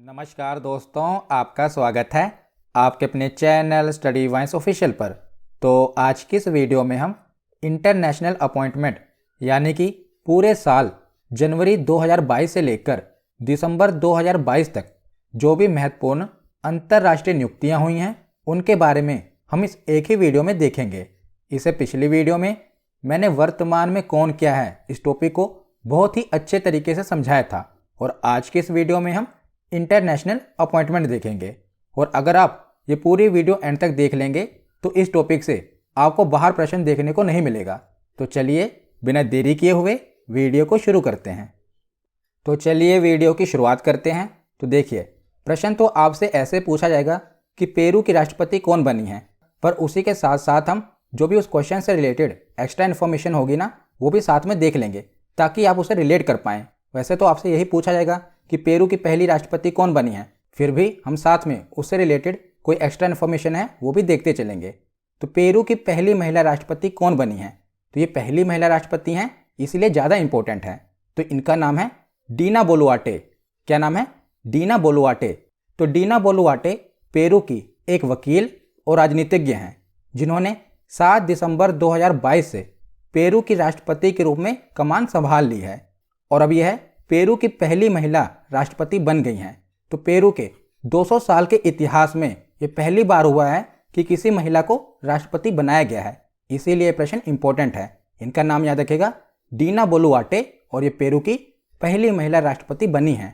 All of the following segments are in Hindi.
नमस्कार दोस्तों, आपका स्वागत है आपके अपने चैनल स्टडी वाइंस ऑफिशियल पर। तो आज की इस वीडियो में हम इंटरनेशनल अपॉइंटमेंट यानी कि पूरे साल जनवरी 2022 से लेकर दिसंबर 2022 तक जो भी महत्वपूर्ण अंतर्राष्ट्रीय नियुक्तियां हुई हैं उनके बारे में हम इस एक ही वीडियो में देखेंगे। इससे पिछली वीडियो में मैंने वर्तमान में कौन क्या है इस टॉपिक को बहुत ही अच्छे तरीके से समझाया था और आज की इस वीडियो में हम इंटरनेशनल अपॉइंटमेंट देखेंगे। और अगर आप ये पूरी वीडियो एंड तक देख लेंगे तो इस टॉपिक से आपको बाहर प्रश्न देखने को नहीं मिलेगा। तो चलिए बिना देरी किए हुए वीडियो को शुरू करते हैं। तो चलिए वीडियो की शुरुआत करते हैं। तो देखिए, प्रश्न तो आपसे ऐसे पूछा जाएगा कि पेरू की राष्ट्रपति कौन बनी है, पर उसी के साथ साथ हम जो भी उस क्वेश्चन से रिलेटेड एक्स्ट्रा इन्फॉर्मेशन होगी ना वो भी साथ में देख लेंगे ताकि आप उसे रिलेट कर पाएँ। वैसे तो आपसे यही पूछा जाएगा कि पेरू की पहली राष्ट्रपति कौन बनी है, फिर भी हम साथ में उससे रिलेटेड कोई एक्स्ट्रा इन्फॉर्मेशन है वो भी देखते चलेंगे। तो पेरू की पहली महिला राष्ट्रपति कौन बनी है, तो ये पहली महिला राष्ट्रपति हैं इसलिए ज़्यादा इंपॉर्टेंट है। तो इनका नाम है डीना बोलुआर्टे। क्या नाम है? डीना बोलुआर्टे। तो डीना बोलुआर्टे पेरू की एक वकील और राजनीतिज्ञ हैं जिन्होंने 7 दिसंबर 2022 से पेरू की राष्ट्रपति के रूप में कमान संभाल ली है और अब यह पेरू की पहली महिला राष्ट्रपति बन गई हैं। तो पेरू के 200 साल के इतिहास में ये पहली बार हुआ है कि किसी महिला को राष्ट्रपति बनाया गया है, इसीलिए प्रश्न इंपॉर्टेंट है। इनका नाम याद रखेगा, डीना बोलुआर्टे, और ये पेरू की पहली महिला राष्ट्रपति बनी हैं।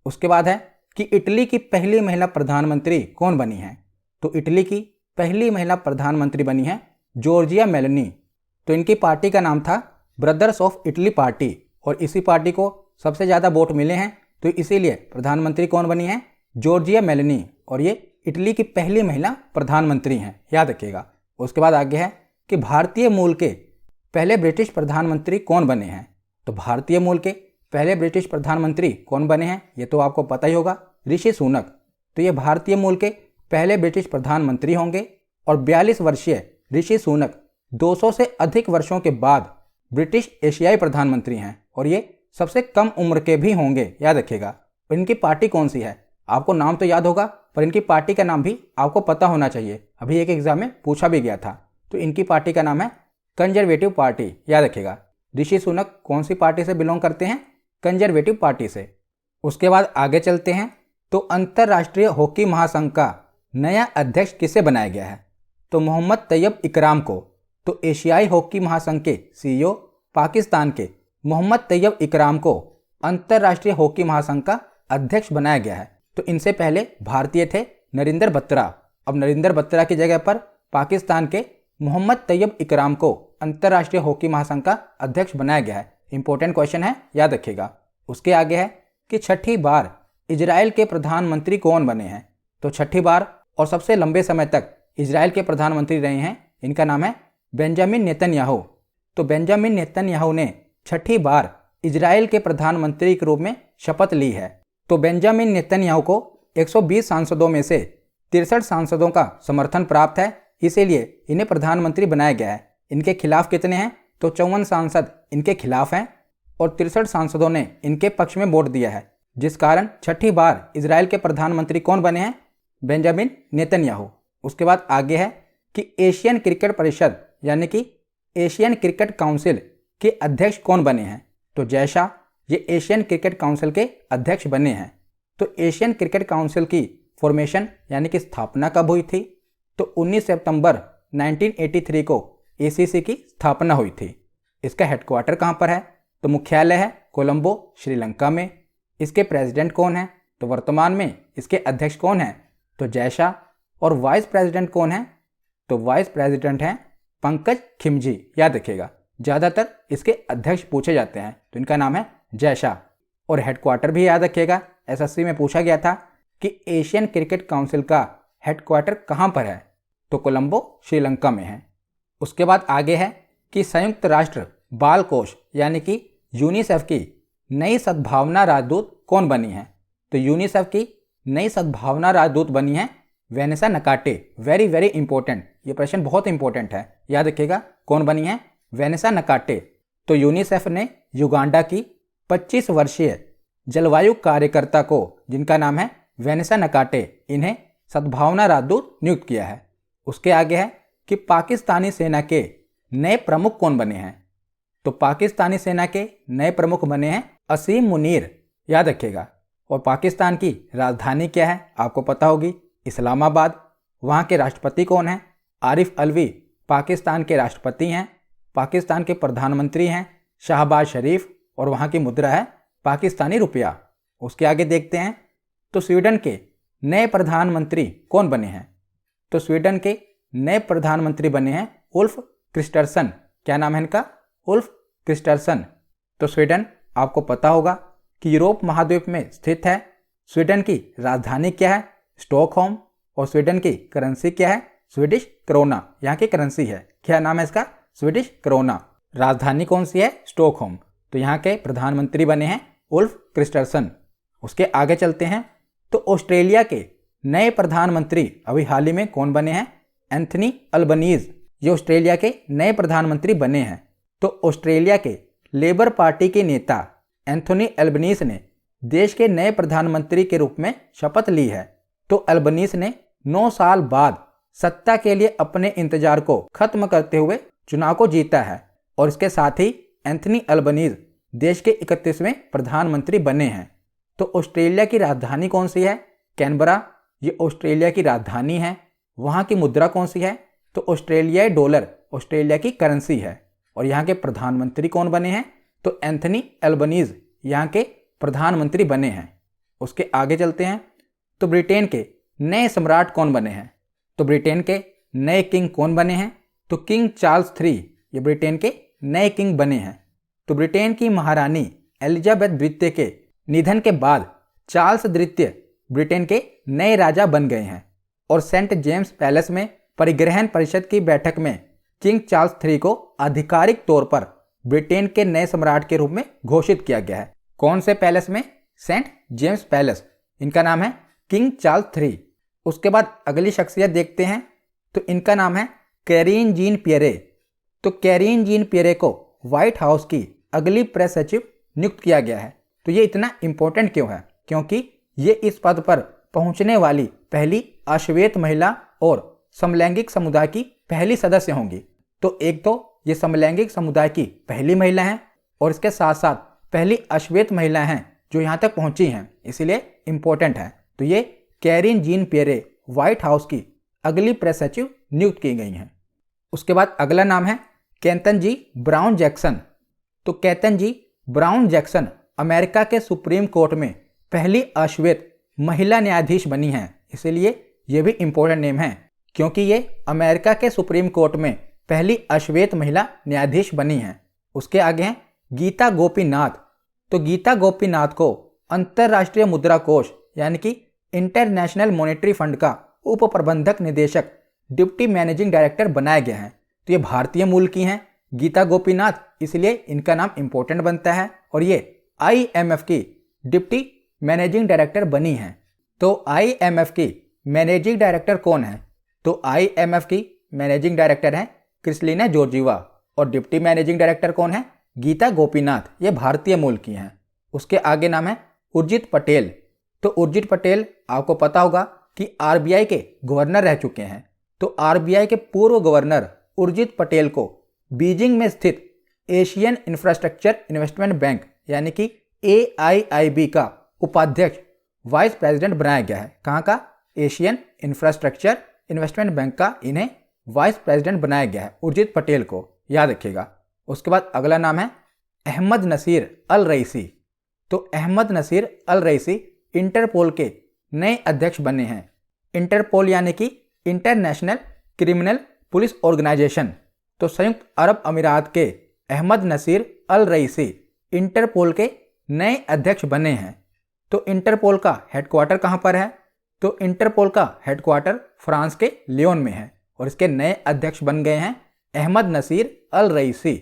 उसके बाद है कि इटली की पहली महिला प्रधानमंत्री कौन बनी है, तो इटली की पहली महिला प्रधानमंत्री बनी है जॉर्जिया मेलोनी। तो इनकी पार्टी का नाम था ब्रदर्स ऑफ इटली पार्टी और इसी पार्टी को सबसे ज़्यादा वोट मिले हैं, तो इसीलिए प्रधानमंत्री कौन बनी है? जॉर्जिया मेलोनी, और ये इटली की पहली महिला प्रधानमंत्री हैं, याद रखिएगा। उसके बाद आगे है कि भारतीय मूल के पहले ब्रिटिश प्रधानमंत्री कौन बने हैं, तो भारतीय मूल के पहले ब्रिटिश प्रधानमंत्री कौन बने हैं ये तो आपको पता ही होगा, ऋषि सुनक। तो ये भारतीय मूल के पहले ब्रिटिश प्रधानमंत्री होंगे और 42 वर्षीय ऋषि सुनक 200 से अधिक वर्षों के बाद ब्रिटिश एशियाई प्रधानमंत्री हैं और ये सबसे कम उम्र के भी होंगे, याद रखिएगा। इनकी पार्टी कौन सी है, आपको नाम तो याद होगा पर इनकी पार्टी का नाम भी आपको पता होना चाहिए, अभी एक एग्जाम में पूछा भी गया था। तो इनकी पार्टी का नाम है कंजर्वेटिव पार्टी, याद रखिएगा। ऋषि सुनक कौन सी पार्टी से बिलोंग करते हैं? कंजर्वेटिव पार्टी से। उसके बाद आगे चलते हैं। तो अंतर्राष्ट्रीय हॉकी महासंघ का नया अध्यक्ष किसे बनाया गया है, तो मोहम्मद तैयब इकराम को। तो एशियाई हॉकी महासंघ के सीईओ पाकिस्तान के मोहम्मद तैयब इकराम को अंतर्राष्ट्रीय हॉकी महासंघ का अध्यक्ष बनाया गया है। तो इनसे पहले भारतीय थे नरिंदर बत्रा, अब नरिंदर बत्रा की जगह पर पाकिस्तान के मोहम्मद तैयब इकराम को अंतर्राष्ट्रीय हॉकी महासंघ का अध्यक्ष बनाया गया है। इंपॉर्टेंट क्वेश्चन है, याद रखिएगा। उसके आगे है कि छठी बार इजराइल के प्रधानमंत्री कौन बने हैं, तो छठी बार और सबसे लंबे समय तक इजराइल के प्रधानमंत्री रहे हैं, इनका नाम है बेंजामिन नेतन्याहू। तो बेंजामिन नेतन्याहू ने छठी बार इजराइल के प्रधानमंत्री के रूप में शपथ ली है। तो बेंजामिन नेतन्याहू को 120 सांसदों में से 63 सांसदों का समर्थन प्राप्त है, इसीलिए इन्हें प्रधानमंत्री बनाया गया है। इनके खिलाफ कितने हैं, तो 54 सांसद इनके खिलाफ हैं और 63 सांसदों ने इनके पक्ष में वोट दिया है, जिस कारण छठी बार इजराइल के प्रधानमंत्री कौन बने हैं? Benjamin Netanyahu. उसके बाद आगे है कि एशियन क्रिकेट परिषद यानी कि एशियन क्रिकेट काउंसिल के अध्यक्ष कौन बने हैं, तो जय शाह ये एशियन क्रिकेट काउंसिल के अध्यक्ष बने हैं। तो एशियन क्रिकेट काउंसिल की फॉर्मेशन यानी कि स्थापना कब हुई थी, तो 19 सितंबर 1983 को एसीसी की स्थापना हुई थी। इसका हेडक्वार्टर कहाँ पर है, तो मुख्यालय है कोलंबो, श्रीलंका में। इसके प्रेसिडेंट कौन है, तो वर्तमान में इसके अध्यक्ष कौन है, तो जय शाह। और वाइस प्रेसिडेंट कौन है, तो वाइस प्रेसिडेंट हैं पंकज खिमजी, याद रखिएगा। ज़्यादातर इसके अध्यक्ष पूछे जाते हैं, तो इनका नाम है जय शाह। और हेडक्वार्टर भी याद रखिएगा, एसएससी में पूछा गया था कि एशियन क्रिकेट काउंसिल का हेडक्वार्टर कहाँ पर है, तो कोलंबो, श्रीलंका में है। उसके बाद आगे है कि संयुक्त राष्ट्र बाल कोष यानी कि यूनिसेफ की नई सद्भावना राजदूत कौन बनी है, तो यूनिसेफ की नई सद्भावना राजदूत बनी है वेनेसा नकाटे। वेरी वेरी इंपॉर्टेंट, ये प्रश्न बहुत इंपॉर्टेंट है, याद रखिएगा। कौन बनी है? वेनेसा नकाटे। तो यूनिसेफ ने युगांडा की 25 वर्षीय जलवायु कार्यकर्ता को, जिनका नाम है वेनेसा नकाटे इन्हें सद्भावना राजदूत नियुक्त किया है। उसके आगे है कि पाकिस्तानी सेना के नए प्रमुख कौन बने हैं। तो पाकिस्तानी सेना के नए प्रमुख बने हैं असीम मुनीर, याद रखिएगा। और पाकिस्तान की राजधानी क्या है आपको पता होगी, इस्लामाबाद। वहाँ के राष्ट्रपति कौन हैं, आरिफ अलवी पाकिस्तान के राष्ट्रपति हैं। पाकिस्तान के प्रधानमंत्री हैं शहबाज शरीफ, और वहाँ की मुद्रा है पाकिस्तानी रुपया। उसके आगे देखते हैं तो स्वीडन के नए प्रधानमंत्री कौन बने हैं। तो स्वीडन के नए प्रधानमंत्री बने हैं उल्फ क्रिस्टरसन। क्या नाम है इनका, उल्फ क्रिस्टरसन। तो स्वीडन आपको पता होगा कि यूरोप महाद्वीप में स्थित है। स्वीडन की राजधानी क्या है, स्टॉकहोम। और स्वीडन की करेंसी क्या है, स्वीडिश क्रोना, यहाँ की करेंसी है। क्या नाम है इसका, स्वीडिश क्रोना। राजधानी कौन सी है, स्टॉकहोम। तो यहाँ के प्रधानमंत्री बने हैं उल्फ क्रिस्टरसन। उसके आगे चलते हैं तो ऑस्ट्रेलिया के नए प्रधानमंत्री अभी हाल ही में कौन बने हैं, एंथनी अल्बनीज। ये ऑस्ट्रेलिया के नए प्रधानमंत्री बने हैं। तो ऑस्ट्रेलिया के लेबर पार्टी के नेता एंथनी अल्बनीज ने देश के नए प्रधानमंत्री के रूप में शपथ ली है। तो अल्बनीज ने 9 साल बाद सत्ता के लिए अपने इंतजार को खत्म करते हुए चुनाव को जीता है। और इसके साथ ही एंथनी अल्बनीज देश के 31वें प्रधानमंत्री बने हैं। तो ऑस्ट्रेलिया की राजधानी कौन सी है, कैनबरा। ये ऑस्ट्रेलिया की राजधानी है। वहाँ की मुद्रा कौन सी है, तो ऑस्ट्रेलियाई डॉलर ऑस्ट्रेलिया की करेंसी है। और यहाँ के प्रधानमंत्री कौन बने हैं, तो एंथनी अल्बनीज यहाँ के प्रधानमंत्री बने हैं। उसके आगे चलते हैं तो ब्रिटेन के नए सम्राट कौन बने हैं। तो ब्रिटेन के नए किंग कौन बने हैं, तो किंग चार्ल्स III ये ब्रिटेन के नए किंग बने हैं। तो ब्रिटेन की महारानी एलिजाबेथ द्वितीय के निधन के बाद चार्ल्स द्वितीय ब्रिटेन के नए राजा बन गए हैं। और सेंट जेम्स पैलेस में परिग्रहण परिषद की बैठक में किंग चार्ल्स III को आधिकारिक तौर पर ब्रिटेन के नए सम्राट के रूप में घोषित किया गया है। कौन से पैलेस में, सेंट जेम्स पैलेस। इनका नाम है किंग चार्ल्स III। उसके बाद अगली शख्सियत देखते हैं तो इनका नाम है कैरीन जीन पियरे। तो कैरीन जीन पियरे को व्हाइट हाउस की अगली प्रेस सचिव नियुक्त किया गया है। तो ये इतना इंपॉर्टेंट क्यों है, क्योंकि ये इस पद पर पहुंचने वाली पहली अश्वेत महिला और समलैंगिक समुदाय की पहली सदस्य होंगी। तो एक तो ये समलैंगिक समुदाय की पहली महिला हैं और इसके साथ साथ पहली अश्वेत महिला हैं जो यहाँ तक पहुंची हैं, इसीलिए इंपॉर्टेंट है। तो ये कैरीन जीन पियरे व्हाइट हाउस की अगली प्रेस सचिव नियुक्त की गई हैं। उसके बाद अगला नाम है केतन जी ब्राउन जैक्सन। तो केतन जी ब्राउन जैक्सन अमेरिका के सुप्रीम कोर्ट में पहली अश्वेत महिला न्यायाधीश बनी हैं, इसीलिए ये भी इंपॉर्टेंट नेम है क्योंकि ये अमेरिका के सुप्रीम कोर्ट में पहली अश्वेत महिला न्यायाधीश बनी हैं। उसके आगे हैं गीता गोपीनाथ। तो गीता गोपीनाथ को अंतर्राष्ट्रीय मुद्रा कोष यानी कि इंटरनेशनल मॉनेटरी फंड का उप प्रबंधक निदेशक डिप्टी मैनेजिंग डायरेक्टर बनाया गया है। तो ये भारतीय मूल की हैं गीता गोपीनाथ, इसलिए इनका नाम इंपॉर्टेंट बनता है। और ये IMF की डिप्टी मैनेजिंग डायरेक्टर बनी हैं। तो IMF की मैनेजिंग डायरेक्टर कौन है, तो IMF की मैनेजिंग डायरेक्टर हैं क्रिस्टलिना जॉर्जीवा और डिप्टी मैनेजिंग डायरेक्टर कौन है, गीता गोपीनाथ। ये भारतीय मूल की हैं। उसके आगे नाम है उर्जित पटेल। तो उर्जित पटेल आपको पता होगा कि RBI के गवर्नर रह चुके हैं। तो RBI के पूर्व गवर्नर उर्जित पटेल को बीजिंग में स्थित एशियन इंफ्रास्ट्रक्चर इन्वेस्टमेंट बैंक यानी कि AIIB का उपाध्यक्ष वाइस प्रेसिडेंट बनाया गया है। कहाँ का, एशियन इंफ्रास्ट्रक्चर इन्वेस्टमेंट बैंक का इन्हें वाइस प्रेसिडेंट बनाया गया है उर्जित पटेल को, याद रखिएगा। उसके बाद अगला नाम है अहमद नसीर अल रईसी। तो अहमद नसीर अल रईसी इंटरपोल के नए अध्यक्ष बने हैं। इंटरपोल यानी कि इंटरनेशनल क्रिमिनल पुलिस ऑर्गेनाइजेशन। तो संयुक्त अरब अमीरात के अहमद नसीर अल रईसी इंटरपोल के नए अध्यक्ष बने हैं। तो इंटरपोल का हेडक्वार्टर कहाँ पर है, तो इंटरपोल का हेडक्वार्टर फ्रांस के लियोन में है और इसके नए अध्यक्ष बन गए हैं अहमद नसीर अल रईसी।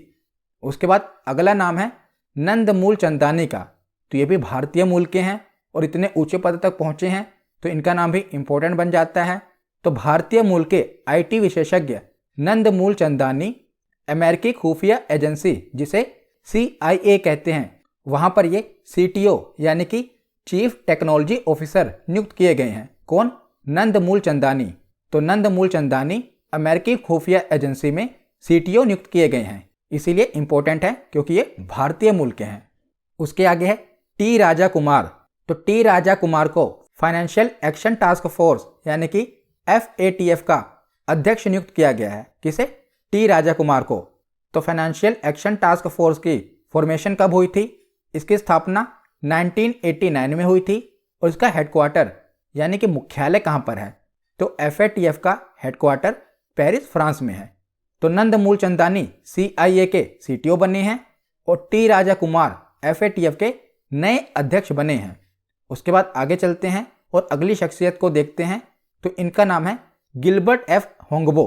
उसके बाद अगला नाम है नंदमूल चंदानी का। तो ये भी भारतीय मूल के हैं और इतने ऊंचे पद तक पहुंचे हैं तो इनका नाम भी इंपॉर्टेंट बन जाता है। तो भारतीय मूल के IT विशेषज्ञ नंदमूल चंदानी अमेरिकी खुफिया एजेंसी जिसे CIA कहते हैं, वहाँ पर ये CTO यानी कि चीफ टेक्नोलॉजी ऑफिसर नियुक्त किए गए हैं। कौन? नंदमूल चंदानी। तो नंदमूल चंदानी अमेरिकी खुफिया एजेंसी में CTO नियुक्त किए गए हैं, इसीलिए इंपॉर्टेंट है क्योंकि ये भारतीय मूल के हैं। उसके आगे है टी राजा कुमार। तो टी राजा कुमार को फाइनेंशियल एक्शन टास्क फोर्स यानी कि FATF का अध्यक्ष नियुक्त किया गया है। किसे? टी राजा कुमार को। तो फाइनेंशियल एक्शन टास्क फोर्स की फॉर्मेशन कब हुई थी? इसकी स्थापना 1989 में हुई थी और इसका हेडक्वार्टर यानी कि मुख्यालय कहाँ पर है? तो FATF का हेडक्वार्टर पेरिस, फ्रांस में है। तो नंदमूल चंदानी CIA के CTO बने हैं और टी राजा कुमार FATF के नए अध्यक्ष बने हैं। उसके बाद आगे चलते हैं और अगली शख्सियत को देखते हैं। तो इनका नाम है गिलबर्ट F. होंगबो।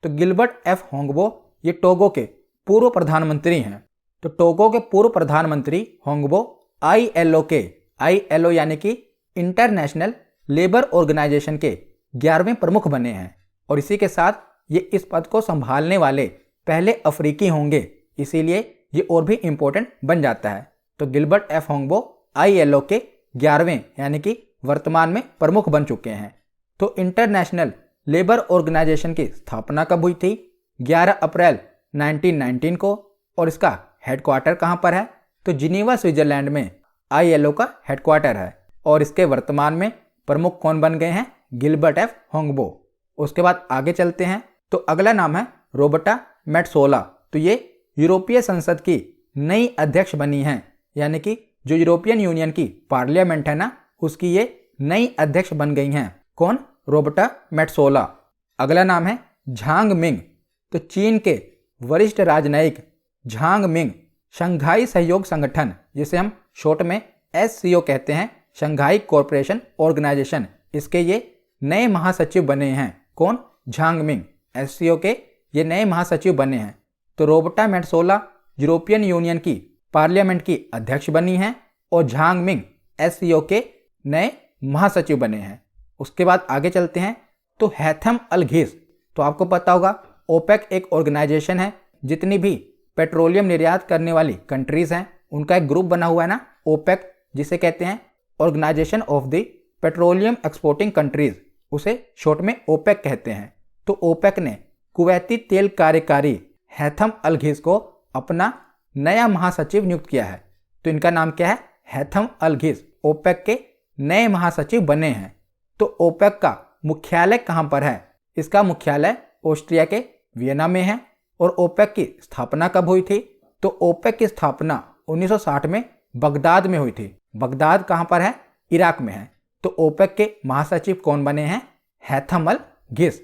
तो गिलबर्ट F. होंगबो ये टोगो के पूर्व प्रधानमंत्री हैं। तो टोगो के पूर्व प्रधानमंत्री होंगबो ILO यानी कि इंटरनेशनल लेबर ऑर्गेनाइजेशन के 11वें प्रमुख बने हैं और इसी के साथ ये इस पद को संभालने वाले पहले अफ्रीकी होंगे, इसीलिए ये और भी इम्पोर्टेंट बन जाता है। तो गिलबर्ट F. होंगबो ILO के 11वें यानी कि वर्तमान में प्रमुख बन चुके हैं। तो इंटरनेशनल लेबर ऑर्गेनाइजेशन की स्थापना कब हुई थी? 11 अप्रैल 1919 को और इसका हेडक्वार्टर कहाँ पर है? तो जिनीवा, स्विट्जरलैंड में ILO का हेडक्वार्टर है और इसके वर्तमान में प्रमुख कौन बन गए हैं? Gilbert F. होंगबो। उसके बाद आगे चलते हैं। तो अगला नाम है रोबर्टा मेट्सोला। तो ये यूरोपीय संसद की नई अध्यक्ष बनी हैं, यानी कि जो यूरोपियन यूनियन की पार्लियामेंट है ना, उसकी ये नई अध्यक्ष बन गई हैं। कौन? Roberta Metsola. अगला नाम है झांग मिंग। तो चीन के वरिष्ठ राजनयिक झांग मिंग शंघाई सहयोग संगठन, जिसे हम शॉर्ट में SCO कहते हैं, शंघाई कॉरपोरेशन ऑर्गेनाइजेशन, इसके ये नए महासचिव बने हैं। कौन? झांग मिंग SCO के ये नए महासचिव बने हैं। तो रोबर्टा मेट्सोला यूरोपियन यूनियन की पार्लियामेंट की अध्यक्ष बनी हैं और झांग मिंग SCO के नए महासचिव बने हैं। उसके बाद आगे चलते हैं। तो हैथम अल घिस। तो आपको पता होगा OPEC एक ऑर्गेनाइजेशन है, जितनी भी पेट्रोलियम निर्यात करने वाली कंट्रीज हैं उनका एक ग्रुप बना हुआ है ना, OPEC, जिसे कहते हैं organisation of the petroleum exporting countries, उसे शॉर्ट में OPEC कहते हैं। तो OPEC ने कुवैती तेल कार्यकारी हैथम अल घिस को अपना नया महासचिव नियुक्त किया है। तो इनका नाम क्या है? हैथम अल घिस OPEC के नए महासचिव बने हैं। तो OPEC का मुख्यालय कहाँ पर है? इसका मुख्यालय ऑस्ट्रिया के वियना में है। और OPEC की स्थापना कब हुई थी? तो OPEC की स्थापना 1960 में बगदाद में हुई थी। बगदाद कहाँ पर है? इराक में है। तो OPEC के महासचिव कौन बने हैं? हैथम अल घिस।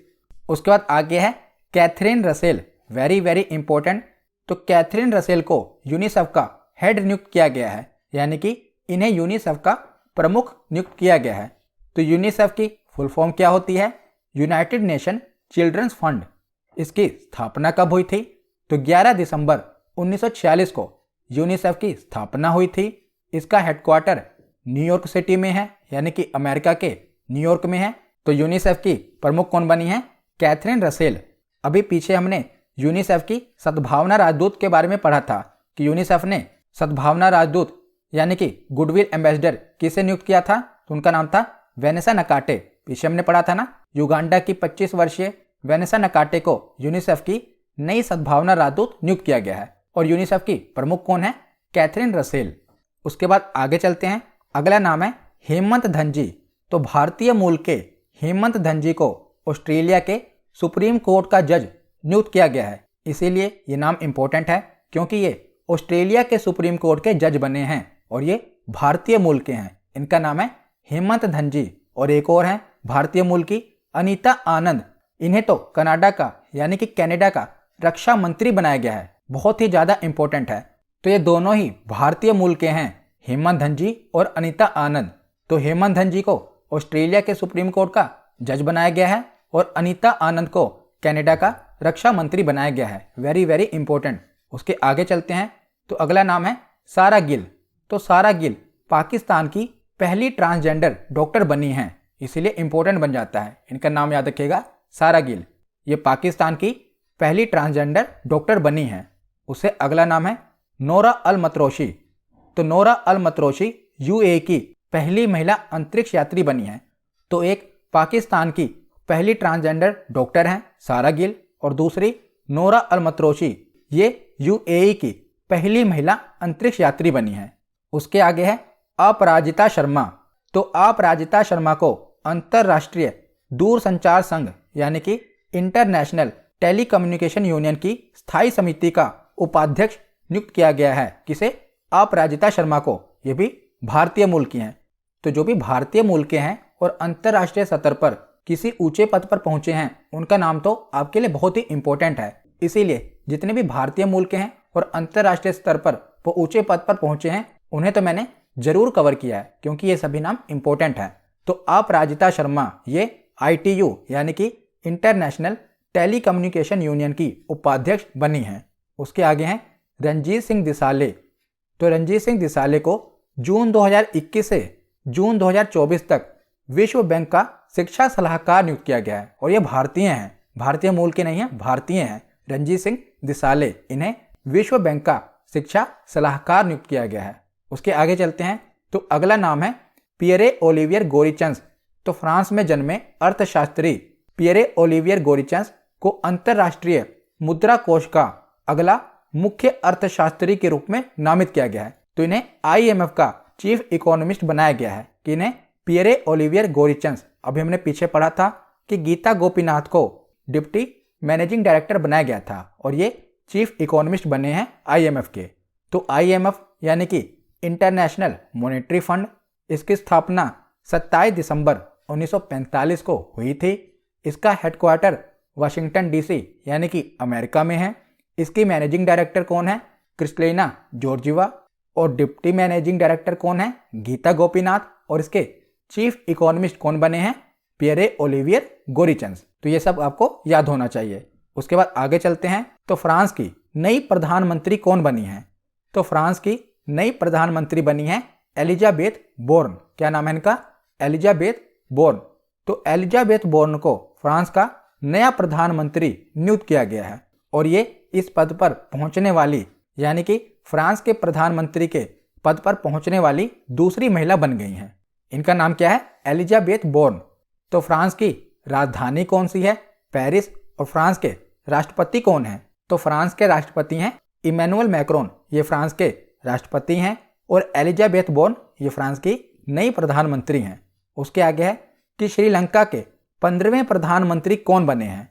उसके बाद आगे है Catherine Russell. Very very important. तो कैथरीन रसेल को यूनिसेफ का हेड नियुक्त किया गया है, यानी कि इन्हें यूनिसेफ का प्रमुख नियुक्त किया गया है। तो यूनिसेफ की फुल फॉर्म क्या होती है? United Nation children's fund. इसकी स्थापना कब हुई थी? तो 11 दिसंबर 1946 को यूनिसेफ की स्थापना हुई थी। इसका हेडक्वार्टर न्यूयॉर्क सिटी में है, यानी कि अमेरिका के न्यूयॉर्क में है। तो यूनिसेफ की प्रमुख कौन बनी है? Catherine Russell. अभी पीछे हमने यूनिसेफ की सद्भावना राजदूत के बारे में पढ़ा था कि यूनिसेफ ने सद्भावना राजदूत यानी कि गुडविल एम्बेसडर किसे नियुक्त किया था? तो उनका नाम था वेनेसा नकाटे। पीछे हमने पढ़ा था ना, युगांडा की 25 वर्षीय वेनेसा नकाटे को यूनिसेफ की नई सद्भावना राजदूत नियुक्त किया गया है। और यूनिसेफ की प्रमुख कौन है? Catherine Russell. उसके बाद आगे चलते हैं। अगला नाम है हेमंत धनजी। तो भारतीय मूल के हेमंत धनजी को ऑस्ट्रेलिया के सुप्रीम कोर्ट का जज नियुक्त किया गया है। इसीलिए ये नाम इंपॉर्टेंट है क्योंकि ये ऑस्ट्रेलिया के सुप्रीम कोर्ट के जज बने हैं और ये भारतीय मूल के हैं। इनका नाम है हेमंत धनजी। और एक और है भारतीय मूल की अनीता आनंद। इन्हें तो कनाडा का यानी कि कनाडा का रक्षा मंत्री बनाया गया है। बहुत ही ज़्यादा इंपॉर्टेंट है। तो ये दोनों ही भारतीय मूल के हैं, हेमंत धनजी और अनीता आनंद। तो हेमंत धनजी को ऑस्ट्रेलिया के सुप्रीम कोर्ट का जज बनाया गया है और अनीता आनंद को कनाडा का रक्षा मंत्री बनाया गया है। Very very important. उसके आगे चलते हैं। तो अगला नाम है सारा गिल। तो सारा गिल पाकिस्तान की पहली ट्रांसजेंडर डॉक्टर बनी हैं, इसीलिए इंपॉर्टेंट बन जाता है। इनका नाम याद रखिएगा, सारा गिल। ये पाकिस्तान की पहली ट्रांसजेंडर डॉक्टर बनी हैं। उससे अगला नाम है नोरा अल मतरोशी। तो नोरा अल मतरोशी UAE की पहली महिला अंतरिक्ष यात्री बनी हैं। तो एक पाकिस्तान की पहली ट्रांसजेंडर डॉक्टर हैं सारा गिल, और दूसरी नोरा अल-मतरोशी, ये यूएई की पहली महिला अंतरिक्ष यात्री बनी हैं। उसके आगे है अपराजिता शर्मा। तो अपराजिता शर्मा को अंतर्राष्ट्रीय दूरसंचार संघ यानी कि इंटरनेशनल टेलीकम्युनिकेशन यूनियन की स्थायी समिति का उपाध्यक्ष नियुक्त किया गया है। किसे? अपराजिता शर्मा को। ये भी भारतीय मूल की हैं। तो जो भी भारतीय मूल के हैं और अंतर्राष्ट्रीय स्तर पर किसी ऊंचे पद पर पहुंचे हैं, उनका नाम तो आपके लिए बहुत ही इंपॉर्टेंट है। इसीलिए जितने भी भारतीय मूल के हैं और अंतर्राष्ट्रीय स्तर पर वो ऊंचे पद पर पहुंचे हैं, उन्हें तो मैंने जरूर कवर किया है, क्योंकि ये सभी नाम इंपॉर्टेंट है। तो अपराजिता शर्मा ये ITU यानी कि इंटरनेशनल टेलीकम्युनिकेशन यूनियन की उपाध्यक्ष बनी हैं। उसके आगे हैं रणजीत सिंह दिसाले। तो रणजीत सिंह दिसाले को जून 2021 से जून 2024 तक विश्व बैंक का शिक्षा सलाहकार नियुक्त किया गया है, और ये भारतीय हैं, भारतीय मूल के नहीं हैं, भारतीय हैं। रणजीत सिंह दिसाले, इन्हें विश्व बैंक का शिक्षा सलाहकार नियुक्त किया गया है। उसके आगे चलते हैं। तो अगला नाम है पियरे ओलिवियर गोरिचंस। तो फ्रांस में जन्मे अर्थशास्त्री पियरे ओलिवियर गोरिचंस को अंतर्राष्ट्रीय मुद्रा कोष का अगला मुख्य अर्थशास्त्री के रूप में नामित किया गया है। तो इन्हें IMF का चीफ इकोनॉमिस्ट बनाया गया है कि इन्हें पियरे ओलिवियर गोरिचंस। अभी हमने पीछे पढ़ा था कि गीता गोपीनाथ को डिप्टी मैनेजिंग डायरेक्टर बनाया गया था, और ये चीफ इकोनॉमिस्ट बने हैं IMF के। तो IMF यानी कि इंटरनेशनल मॉनेटरी फंड, इसकी स्थापना 27 दिसंबर 1945 को हुई थी। इसका हेडक्वार्टर वाशिंगटन DC यानी कि अमेरिका में है। इसकी मैनेजिंग डायरेक्टर कौन है? Kristalina Georgieva. और डिप्टी मैनेजिंग डायरेक्टर कौन है? गीता गोपीनाथ। और इसके चीफ इकोनॉमिस्ट कौन बने हैं? Pierre Olivier Gourinchas. तो ये सब आपको याद होना चाहिए। उसके बाद आगे चलते हैं। तो फ्रांस की नई प्रधानमंत्री कौन बनी है? तो फ्रांस की नई प्रधानमंत्री बनी है एलिजाबेथ बोर्न। क्या नाम है इनका? Elisabeth Borne. तो एलिजाबेथ बोर्न को फ्रांस का नया प्रधानमंत्री नियुक्त किया गया है, और ये इस पद पर पहुंचने वाली यानी कि फ्रांस के प्रधानमंत्री के पद पर पहुंचने वाली दूसरी महिला बन गई हैं। इनका नाम क्या है? Elisabeth Borne. तो फ्रांस की राजधानी कौन सी है? पेरिस। और फ्रांस के राष्ट्रपति कौन है? तो फ्रांस के राष्ट्रपति हैं इमैनुअल मैक्रोन, ये फ्रांस के राष्ट्रपति हैं। और एलिजाबेथ बोर्न ये फ्रांस की नई प्रधानमंत्री हैं। उसके आगे है कि श्रीलंका के 15वें प्रधानमंत्री कौन बने हैं?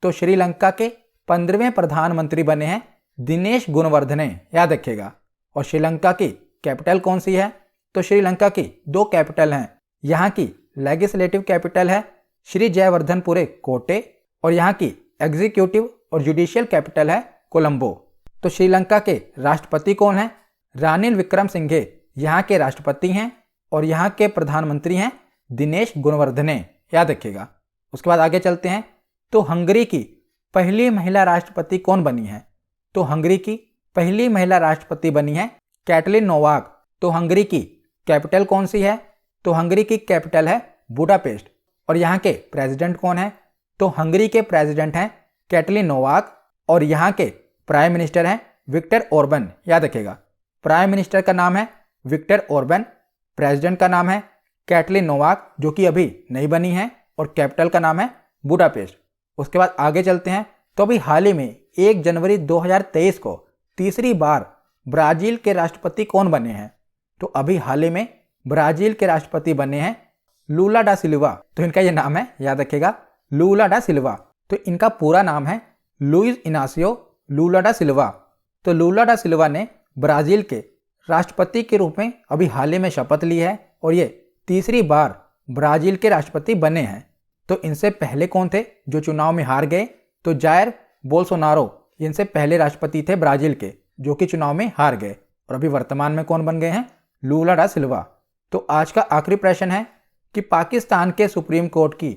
तो श्रीलंका के 15वें प्रधानमंत्री बने हैं दिनेश गुणवर्धने, याद रखिएगा। और श्रीलंका की कैपिटल कौन सी है? तो श्रीलंका की 2 कैपिटल हैं। यहाँ की लेजिस्लेटिव कैपिटल है श्री जयवर्धनपुरे कोटे, और यहाँ की एग्जीक्यूटिव और जुडिशियल कैपिटल है कोलंबो। तो श्रीलंका के राष्ट्रपति कौन है? रानिल विक्रमसिंघे यहाँ के राष्ट्रपति हैं, और यहाँ के प्रधानमंत्री हैं दिनेश गुणवर्धने, याद रखिएगा। उसके बाद आगे चलते हैं। तो हंगरी की पहली महिला राष्ट्रपति कौन बनी है? तो हंगरी की पहली महिला राष्ट्रपति बनी है कैटलिन नोवाक। तो हंगरी की कैपिटल कौन सी है? तो हंगरी की कैपिटल है बुडापेस्ट। और यहाँ के प्रेसिडेंट कौन है? तो हंगरी के प्रेसिडेंट हैं कैटलिन नोवाक, और यहाँ के प्राइम मिनिस्टर हैं विक्टर ओर्बन, याद रखिएगा। प्राइम मिनिस्टर का नाम है विक्टर ओर्बन, प्रेसिडेंट का नाम है कैटलिन नोवाक जो कि अभी नहीं बनी है, और कैपिटल का नाम है बुडापेस्ट। उसके बाद आगे चलते हैं। तो अभी हाल ही में 1 जनवरी 2023 को तीसरी बार ब्राजील के राष्ट्रपति कौन बने हैं? तो अभी हाल ही में ब्राजील के राष्ट्रपति बने हैं लूला डा सिल्वा। तो इनका ये नाम है, याद रखिएगा, लूला डा सिल्वा। तो इनका पूरा नाम है लुइस इनासियो लूला डा सिल्वा। तो लूला डा सिल्वा ने ब्राजील के राष्ट्रपति के रूप में अभी हाल ही में शपथ ली है, और ये तीसरी बार ब्राजील के राष्ट्रपति बने हैं। तो इनसे पहले कौन थे जो चुनाव में हार गए? तो जायर बोल्सोनारो इनसे पहले राष्ट्रपति थे ब्राजील के, जो कि चुनाव में हार गए, और अभी वर्तमान में कौन बन गए हैं? लूला डा सिल्वा। तो आज का आखिरी प्रश्न है कि पाकिस्तान के सुप्रीम कोर्ट की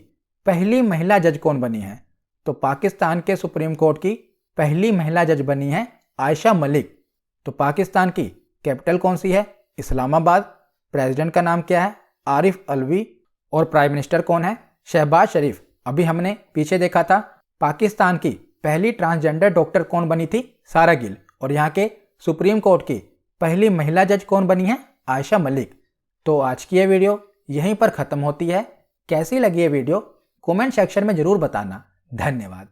पहली महिला जज कौन बनी है? तो पाकिस्तान के सुप्रीम कोर्ट की पहली महिला जज बनी है आयशा मलिक। तो पाकिस्तान की कैपिटल कौन सी है? इस्लामाबाद। प्रेसिडेंट का नाम क्या है? आरिफ अलवी। और प्राइम मिनिस्टर कौन है? शहबाज शरीफ। अभी हमने पीछे देखा था पाकिस्तान की पहली ट्रांसजेंडर डॉक्टर कौन बनी थी? सारा गिल। और यहाँ के सुप्रीम कोर्ट की पहली महिला जज कौन बनी है? आयशा मलिक। तो आज की ये वीडियो यहीं पर ख़त्म होती है। कैसी लगी ये वीडियो कमेंट सेक्शन में ज़रूर बताना। धन्यवाद।